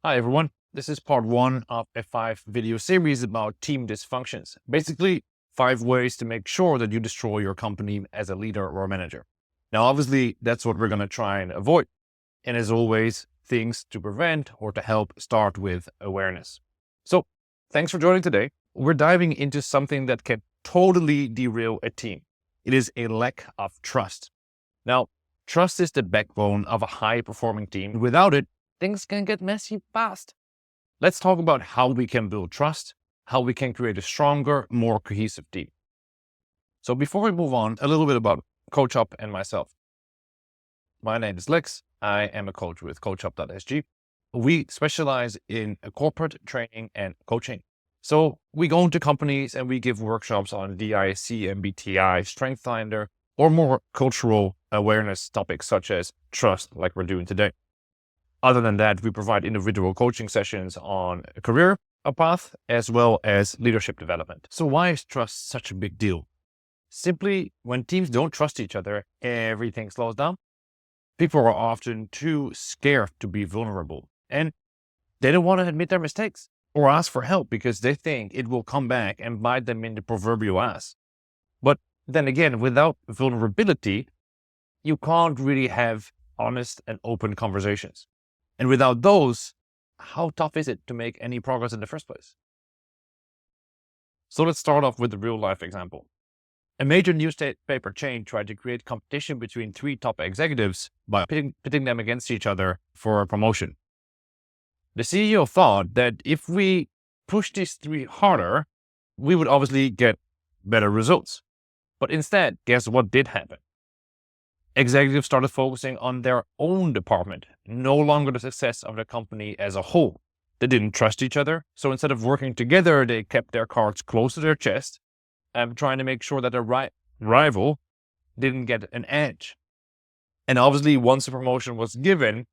Hi everyone, this is part one of a 5-video series about team dysfunctions. Basically, 5 ways to make sure that you destroy your company as a leader or a manager. Now, obviously, that's what we're going to try and avoid. And as always, things to prevent or to help start with awareness. So, thanks for joining today. We're diving into something that can totally derail a team. It is a lack of trust. Now, trust is the backbone of a high-performing team. Without it, things can get messy fast. Let's talk about how we can build trust, how we can create a stronger, more cohesive team. So before we move on, a little bit about CoachUp and myself. My name is Lex. I am a coach with CoachUp.sg. We specialize in corporate training and coaching. So we go into companies and we give workshops on DIC, MBTI, StrengthsFinder, or more cultural awareness topics such as trust, like we're doing today. Other than that, we provide individual coaching sessions on a career path as well as leadership development. So why is trust such a big deal? Simply, when teams don't trust each other, everything slows down. People are often too scared to be vulnerable, and they don't want to admit their mistakes or ask for help because they think it will come back and bite them in the proverbial ass. But then again, without vulnerability, you can't really have honest and open conversations. And without those, how tough is it to make any progress in the first place? So let's start off with a real life example. A major newspaper chain tried to create competition between 3 top executives by pitting them against each other for a promotion. The CEO thought that if we push these 3 harder, we would obviously get better results. But instead, guess what did happen? Executives started focusing on their own department, no longer the success of the company as a whole. They didn't trust each other, so instead of working together, they kept their cards close to their chest, trying to make sure that their rival didn't get an edge. And obviously, once the promotion was given,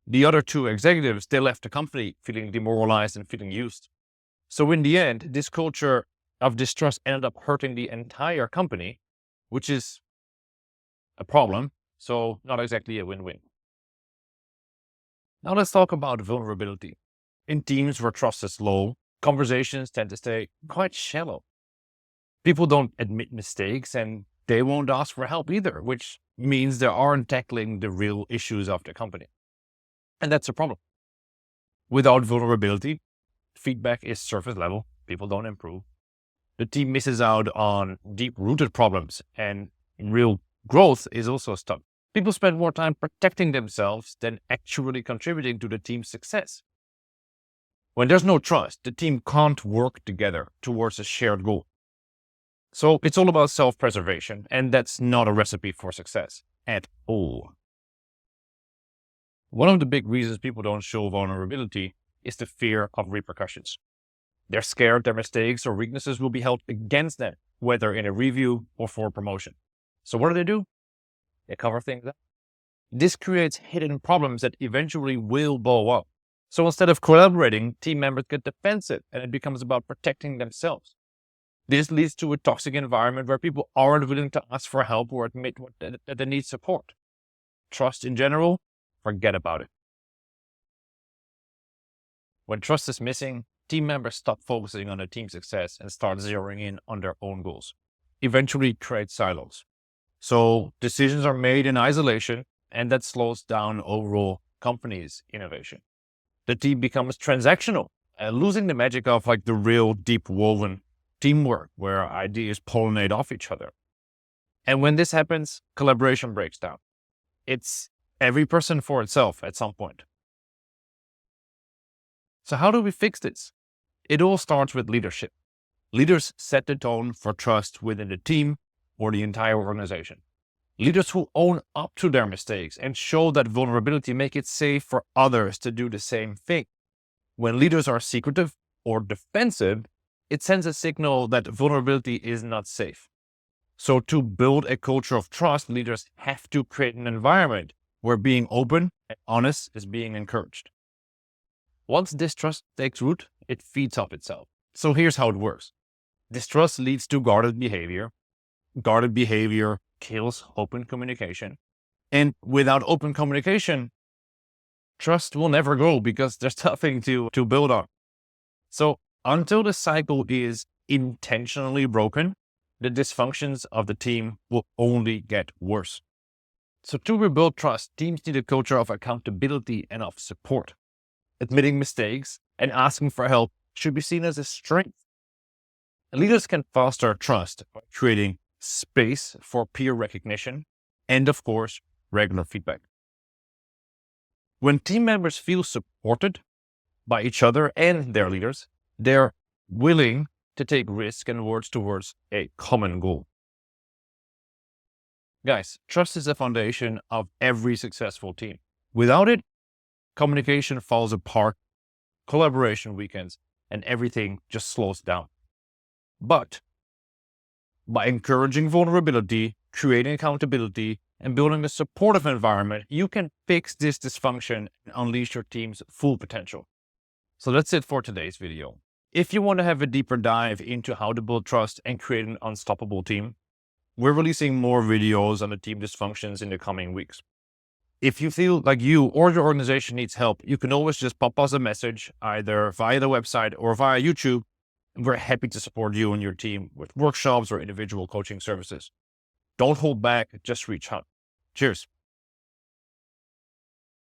the other 2 executives, they left the company feeling demoralized and feeling used. So in the end, this culture of distrust ended up hurting the entire company, which is a problem, so not exactly a win-win. Now let's talk about vulnerability. In teams where trust is low, conversations tend to stay quite shallow. People don't admit mistakes and they won't ask for help either, which means they aren't tackling the real issues of the company. And that's a problem. Without vulnerability, feedback is surface level. People don't improve. The team misses out on deep-rooted problems, and real growth is also stuck. People spend more time protecting themselves than actually contributing to the team's success. When there's no trust, the team can't work together towards a shared goal. So it's all about self-preservation, and that's not a recipe for success at all. One of the big reasons people don't show vulnerability is the fear of repercussions. They're scared their mistakes or weaknesses will be held against them, whether in a review or for a promotion. So what do? They cover things up. This creates hidden problems that eventually will blow up. So instead of collaborating, team members get defensive and it becomes about protecting themselves. This leads to a toxic environment where people aren't willing to ask for help or admit that they need support. Trust in general, forget about it. When trust is missing, team members stop focusing on the team's success and start zeroing in on their own goals. Eventually create silos. So decisions are made in isolation, and that slows down overall company's innovation. The team becomes transactional, losing the magic of the real deep woven teamwork where ideas pollinate off each other. And when this happens, collaboration breaks down. It's every person for itself at some point. So how do we fix this? It all starts with leadership. Leaders set the tone for trust within the team or the entire organization. Leaders who own up to their mistakes and show that vulnerability make it safe for others to do the same thing. When leaders are secretive or defensive, it sends a signal that vulnerability is not safe. So to build a culture of trust, leaders have to create an environment where being open and honest is being encouraged. Once distrust takes root, it feeds off itself. So here's how it works. Distrust leads to guarded behavior. Guarded behavior kills open communication. And without open communication, trust will never grow because there's nothing to build on. So until the cycle is intentionally broken, the dysfunctions of the team will only get worse. So to rebuild trust, teams need a culture of accountability and of support. Admitting mistakes and asking for help should be seen as a strength. Leaders can foster trust by creating space for peer recognition and, of course, regular feedback. When team members feel supported by each other and their leaders, they're willing to take risks and work towards a common goal. Guys, trust is the foundation of every successful team. Without it, communication falls apart, collaboration weakens, and everything just slows down. But by encouraging vulnerability, creating accountability, and building a supportive environment, you can fix this dysfunction and unleash your team's full potential. So that's it for today's video. If you want to have a deeper dive into how to build trust and create an unstoppable team, we're releasing more videos on the team dysfunctions in the coming weeks. If you feel like you or your organization needs help, you can always just pop us a message either via the website or via YouTube. And we're happy to support you and your team with workshops or individual coaching services. Don't hold back, just reach out. Cheers.